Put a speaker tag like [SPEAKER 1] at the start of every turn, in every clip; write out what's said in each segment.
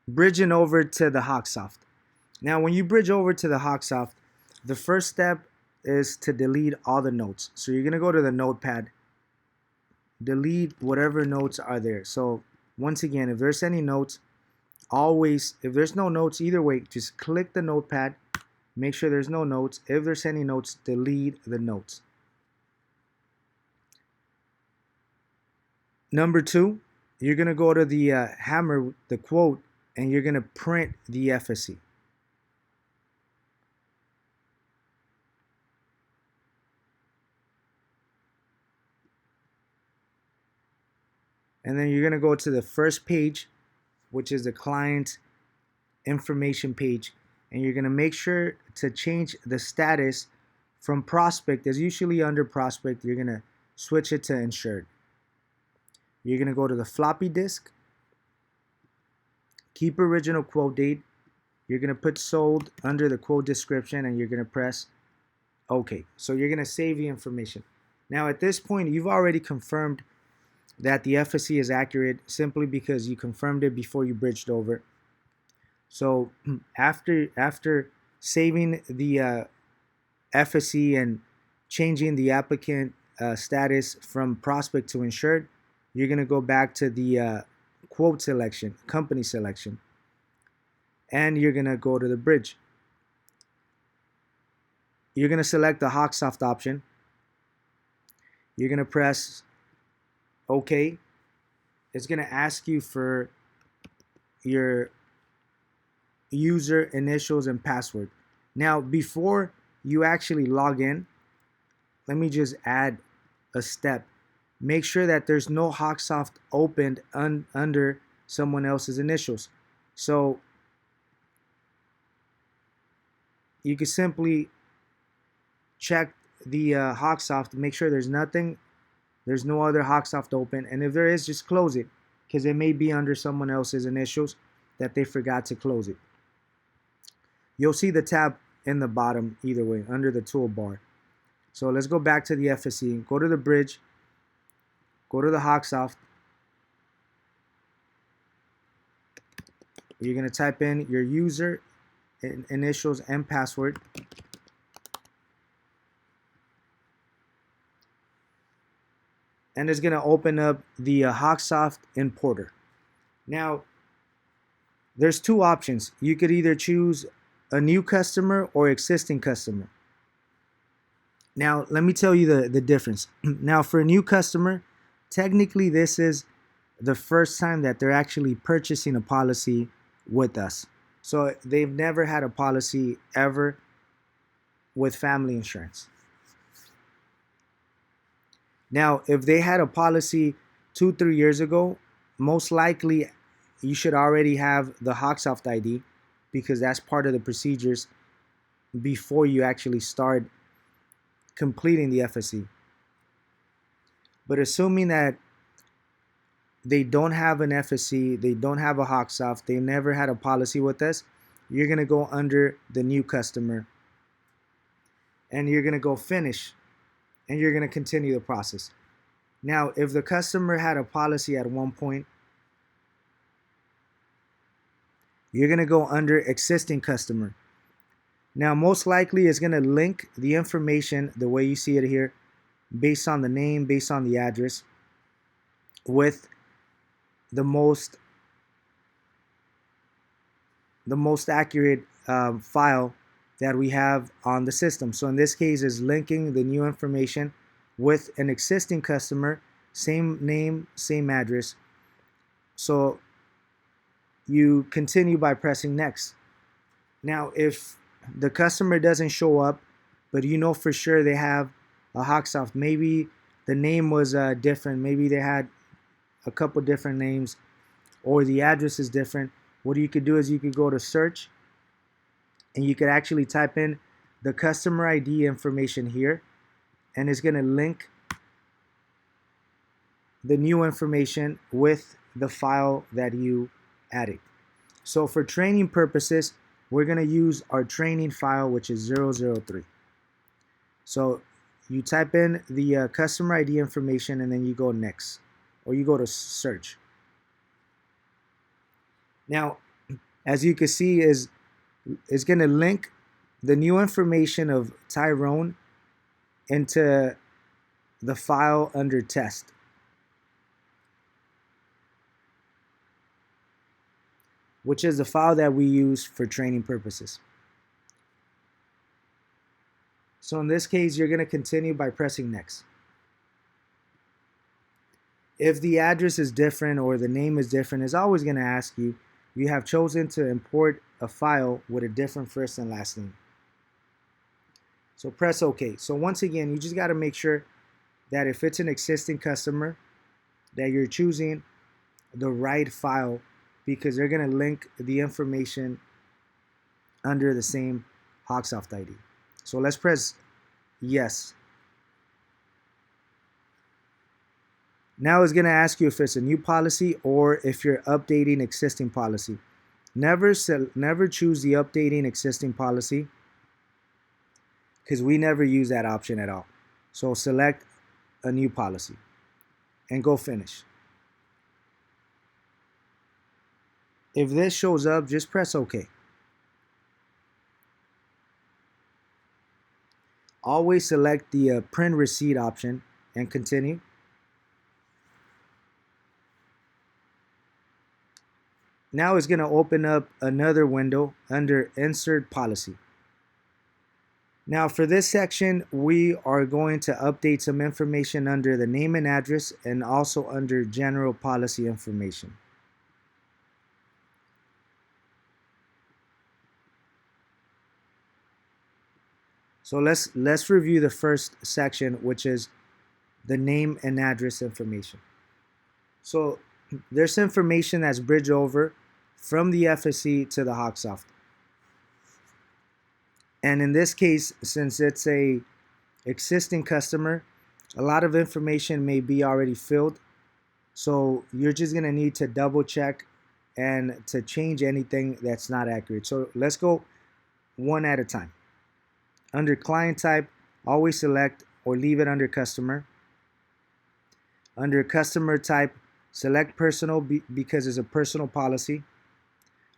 [SPEAKER 1] bridging over to the Hawksoft. Now, when you bridge over to the Hawksoft, the first step is to delete all the notes. So you're gonna go to the notepad, delete whatever notes are there. So once again, if there's any notes, always, if there's no notes, either way, just click the notepad, make sure there's no notes. If there's any notes, delete the notes. Number two, you're gonna go to the hammer, the quote, and you're gonna print the FSC. And then you're gonna go to the first page, which is the client information page, and you're gonna make sure to change the status from prospect, as usually under prospect, you're gonna switch it to insured. You're gonna go to the floppy disk, keep original quote date, you're gonna put sold under the quote description, and you're gonna press OK. So you're gonna save the information. Now at this point, you've already confirmed that the FSC is accurate simply because you confirmed it before you bridged over. So after saving the FSC and changing the applicant status from prospect to insured, you're going to go back to the quote selection, company selection, and you're going to go to the bridge. You're going to select the Hawksoft option. You're going to press OK. It's going to ask you for your user initials and password. Now, before you actually log in, let me just add a step. Make sure that there's no Hawksoft opened under someone else's initials. So you can simply check the Hawksoft to make sure there's nothing, there's no other Hawksoft open, and if there is, just close it, because it may be under someone else's initials that they forgot to close it. You'll see the tab in the bottom either way, under the toolbar. So let's go back to the FSC, go to the bridge, go to the Hawksoft. You're going to type in your user initials and password. And it's going to open up the Hawksoft importer. Now, there's two options. You could either choose a new customer or existing customer. Now, let me tell you the difference. Now, for a new customer, technically this is the first time that they're actually purchasing a policy with us. So they've never had a policy ever with family insurance. Now, if they had a policy 2-3 years ago, most likely you should already have the Hawksoft ID, because that's part of the procedures before you actually start completing the FSC. But assuming that they don't have an FSC, they don't have a Hawksoft, they never had a policy with us, you're going to go under the new customer and you're going to go finish, and you're going to continue the process. Now, if the customer had a policy at one point, you're going to go under existing customer. Now, most likely it's going to link the information the way you see it here, based on the name, based on the address, with the most accurate file that we have on the system. So in this case, is linking the new information with an existing customer, same name, same address. So you continue by pressing next. Now, if the customer doesn't show up, but you know for sure they have a Hawksoft, maybe the name was different, maybe they had a couple different names, or the address is different, what you could do is you could go to search, and you could actually type in the customer ID information here, and it's going to link the new information with the file that you added. So for training purposes, we're going to use our training file, which is 003. So you type in the customer ID information, and then you go next, or you go to search. Now, as you can see, is going to link the new information of Tyrone into the file under test. Which is the file that we use for training purposes. So in this case, you're going to continue by pressing next. If the address is different or the name is different, it's always going to ask you, you have chosen to import a file with a different first and last name. So press OK. So once again, you just got to make sure that if it's an existing customer, that you're choosing the right file, because they're going to link the information under the same Hawksoft ID. So let's press yes. Now it's going to ask you if it's a new policy or if you're updating existing policy. Never choose the updating existing policy, because we never use that option at all. So select a new policy and go finish. If this shows up, just press OK. Always select the print receipt option and continue. Now it's going to open up another window under Insert Policy. Now for this section, we are going to update some information under the name and address and also under General Policy Information. So let's review the first section, which is the name and address information. So there's information that's bridged over from the FSC to the Hawksoft. And in this case, since it's a existing customer, a lot of information may be already filled. So you're just going to need to double check and to change anything that's not accurate. So let's go one at a time. Under client type, always select or leave it under customer. Under customer type, select personal because it's a personal policy.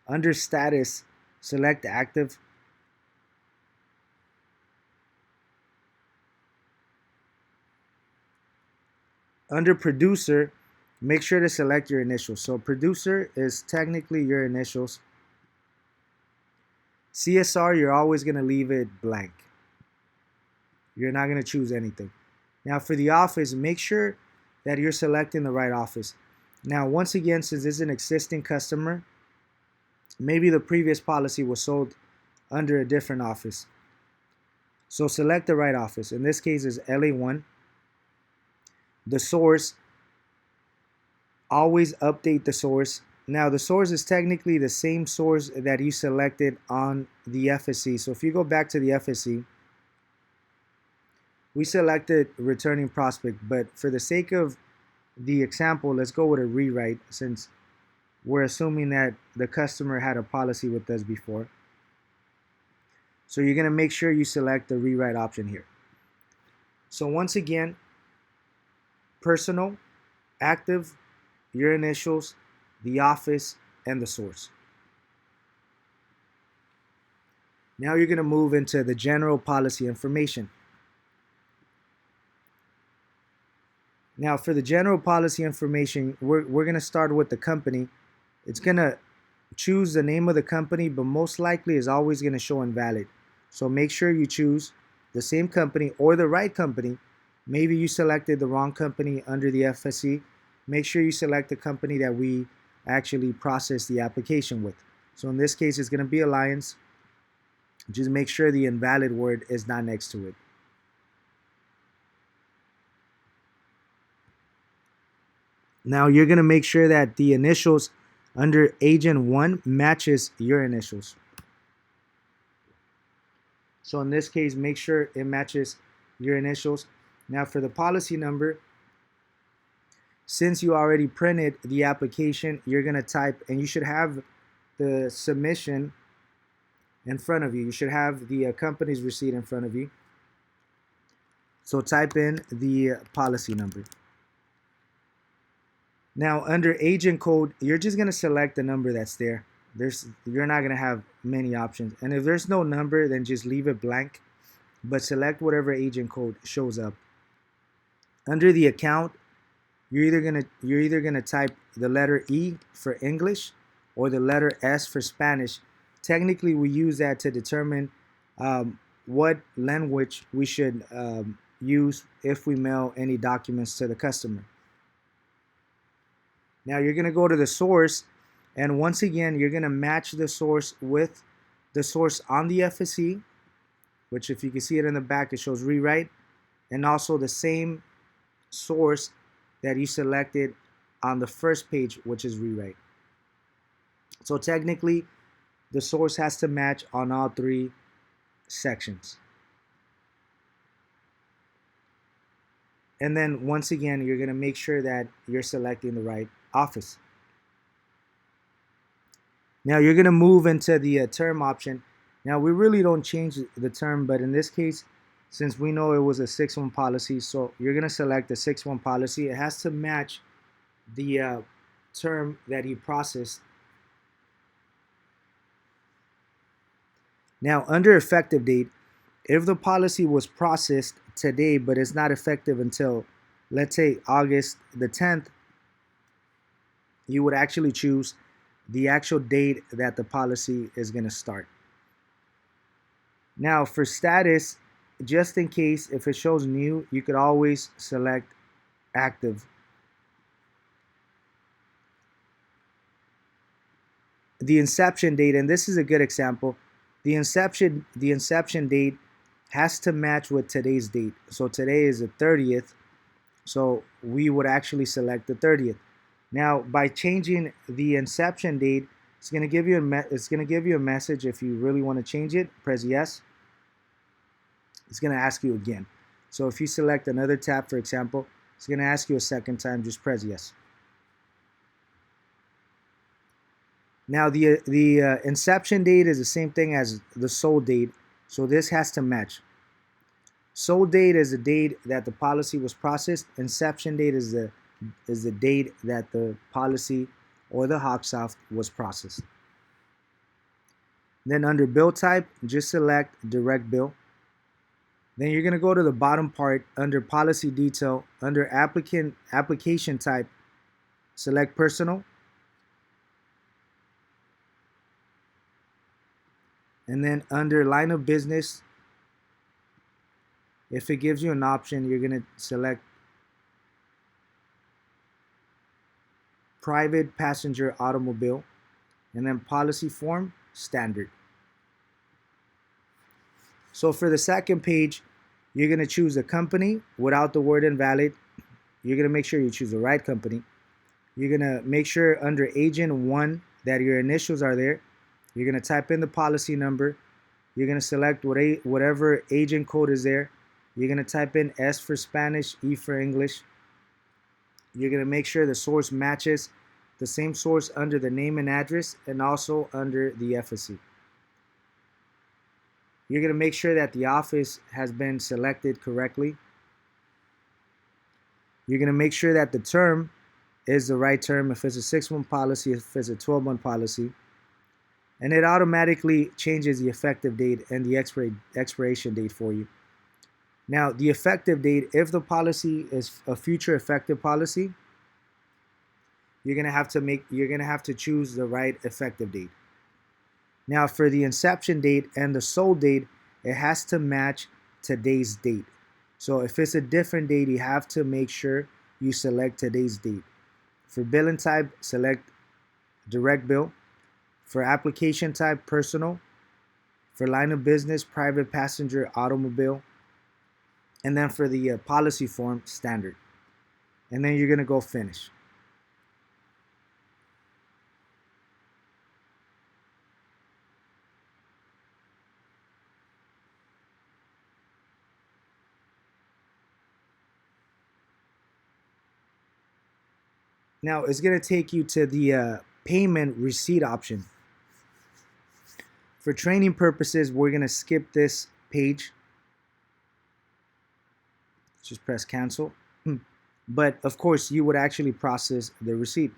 [SPEAKER 1] Under status, select active. Under producer, make sure to select your initials. So producer is technically your initials. CSR, you're always going to leave it blank. You're not going to choose anything. Now for the office, make sure that you're selecting the right office. Now once again, since this is an existing customer, maybe the previous policy was sold under a different office. So select the right office. In this case is LA1. The source, always update the source. Now the source is technically the same source that you selected on the FSC. So if you go back to the FSC, we selected returning prospect, but for the sake of the example, let's go with a rewrite since we're assuming that the customer had a policy with us before. So you're going to make sure you select the rewrite option here. So once again, personal, active, your initials, the office, and the source. Now you're going to move into the general policy information. Now for the general policy information, we're going to start with the company. It's going to choose the name of the company, but most likely is always going to show invalid. So make sure you choose the same company or the right company. Maybe you selected the wrong company under the FSC. Make sure you select the company that we actually process the application with. So in this case, it's going to be Alliance. Just make sure the invalid word is not next to it. Now you're going to make sure that the initials under Agent 1 matches your initials. So in this case, make sure it matches your initials. Now for the policy number, since you already printed the application, you're going to type, and you should have the submission in front of you. You should have the company's receipt in front of you. So type in the policy number. Now under agent code, you're just going to select the number that's there, you're not gonna have many options. And if there's no number, then just leave it blank, but select whatever agent code shows up. Under the account, you're either gonna type the letter E for English or the letter S for Spanish. Technically, we use that to determine what language we should use if we mail any documents to the customer. Now you're gonna go to the source, and once again you're gonna match the source with the source on the FSC, which if you can see it in the back, it shows rewrite, and also the same source that you selected on the first page, which is rewrite. So technically, the source has to match on all three sections. And then once again, you're going to make sure that you're selecting the right office. Now you're going to move into the term option. Now we really don't change the term, but in this case, since we know it was a 6-1 policy, so you're going to select the 6-1 policy. It has to match the term that you processed. Now under effective date, if the policy was processed today but it's not effective until, let's say, August the 10th, you would actually choose the actual date that the policy is going to start. Now for status, just in case if it shows new, you could always select active. The inception date, and this is a good example, the inception date has to match with today's date. So today is the 30th, so we would actually select the 30th. Now by changing the inception date, it's going to give you a message. If you really want to change it, press yes. It's going to ask you again. So if you select another tab, for example, it's going to ask you a second time. Just press yes. Now the inception date is the same thing as the sold date, so this has to match. Sold date is the date that the policy was processed. Inception date is the date that the policy or the Hawksoft was processed. Then under bill type, just select direct bill. Then you're going to go to the bottom part under policy detail. Under application type, select personal. And then under line of business, if it gives you an option, you're going to select private passenger automobile. And then policy form, standard. So for the second page, you're going to choose a company without the word invalid. You're going to make sure you choose the right company. You're going to make sure under agent 1 that your initials are there. You're going to type in the policy number. You're going to select whatever agent code is there. You're going to type in S for Spanish, E for English. You're going to make sure the source matches the same source under the name and address and also under the FSC. You're going to make sure that the office has been selected correctly. You're going to make sure that the term is the right term, if it's a 6-1 policy, if it's a 12-month policy. And it automatically changes the effective date and the expiration date for you. Now, the effective date, if the policy is a future effective policy, you're going to have to choose the right effective date. Now for the inception date and the sold date, it has to match today's date. So if it's a different date, you have to make sure you select today's date. For billing type, select direct bill. For application type, personal. For line of business, private passenger automobile. And then for the policy form, standard. And then you're going to go finish. Now it's going to take you to the payment receipt option. For training purposes, we're going to skip this page. Just press cancel. But of course, you would actually process the receipt.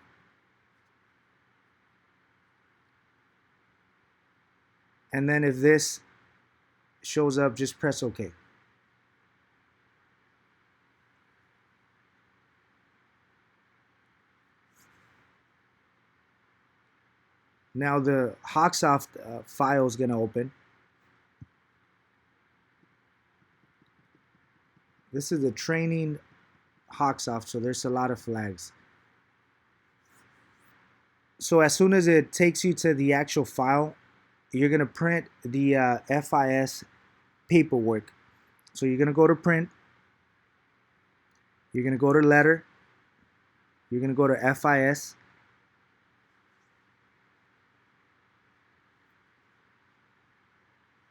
[SPEAKER 1] And then if this shows up, just press OK. Now the Hawksoft file is going to open. This is the training Hawksoft, so there's a lot of flags. So as soon as it takes you to the actual file, you're going to print the FIS paperwork. So you're going to go to print. You're going to go to letter. You're going to go to FIS.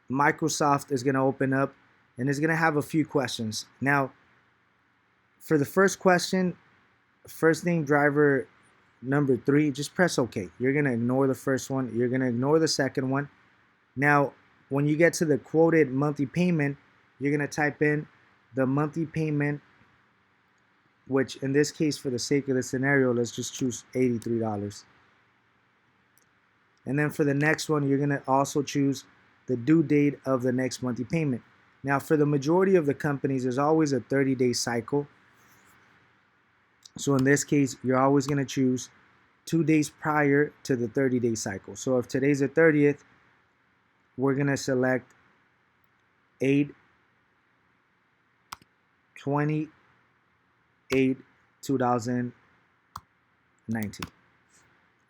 [SPEAKER 1] Microsoft is going to open up and it's going to have a few questions. Now, for the first question, first name driver number 3, just press OK. You're going to ignore the first one. You're going to ignore the second one. Now, when you get to the quoted monthly payment, you're going to type in the monthly payment, which in this case, for the sake of the scenario, let's just choose $83. And then for the next one, you're going to also choose the due date of the next monthly payment. Now, for the majority of the companies, there's always a 30-day cycle. So in this case, you're always going to choose 2 days prior to the 30-day cycle. So if today's the 30th, we're going to select 8/28/2019.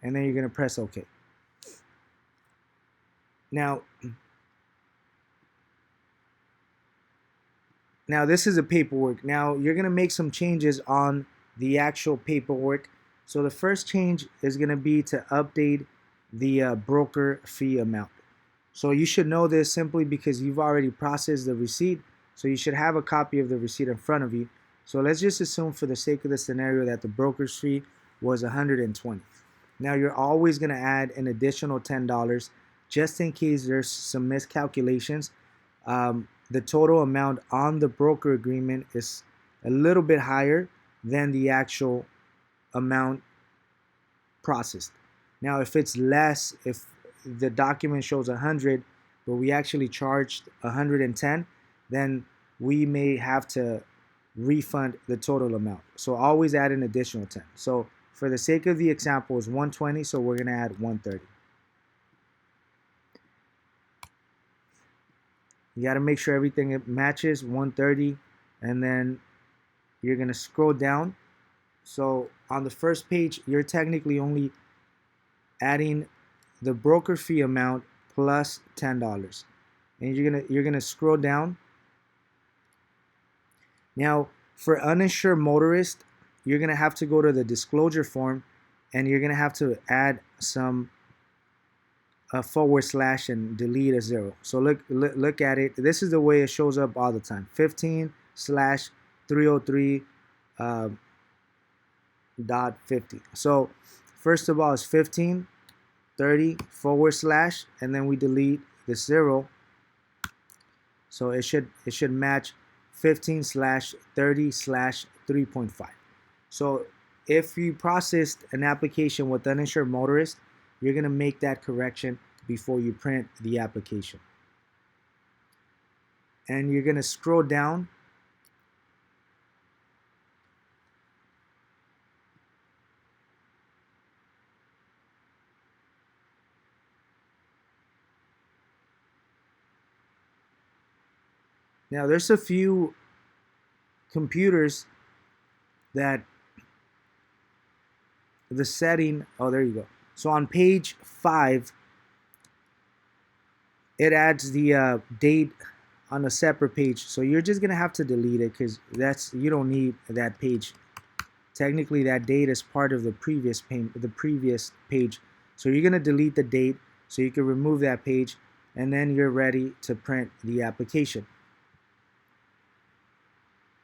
[SPEAKER 1] And then you're going to press OK. Now this is a paperwork. Now you're going to make some changes on the actual paperwork. So the first change is going to be to update the broker fee amount. So you should know this simply because you've already processed the receipt. So you should have a copy of the receipt in front of you. So let's just assume for the sake of the scenario that the broker's fee was $120. Now you're always going to add an additional $10 just in case there's some miscalculations. The total amount on the broker agreement is a little bit higher than the actual amount processed. Now, if it's less, if the document shows 100, but we actually charged 110, then we may have to refund the total amount. So always add an additional 10. So for the sake of the example, it's 120, so we're going to add 130. You got to make sure everything matches 130, and then you're going to scroll down. So on the first page, you're technically only adding the broker fee amount plus $10. And you're going to scroll down. Now, for uninsured motorist, you're going to have to go to the disclosure form, and you're going to have to add some / and delete a 0. So look at it. This is the way it shows up all the time. 15/303 .50. So first of all, it's 15, 30 / and then we delete the 0. So it should match 15/30/3.5. So if you processed an application with uninsured motorist, you're going to make that correction before you print the application. And you're going to scroll down. Now there's a few computers that the setting, oh, there you go. So on page 5, it adds the date on a separate page. So you're just gonna have to delete it because you don't need that page. Technically, that date is part of the previous page. So you're gonna delete the date so you can remove that page, and then you're ready to print the application.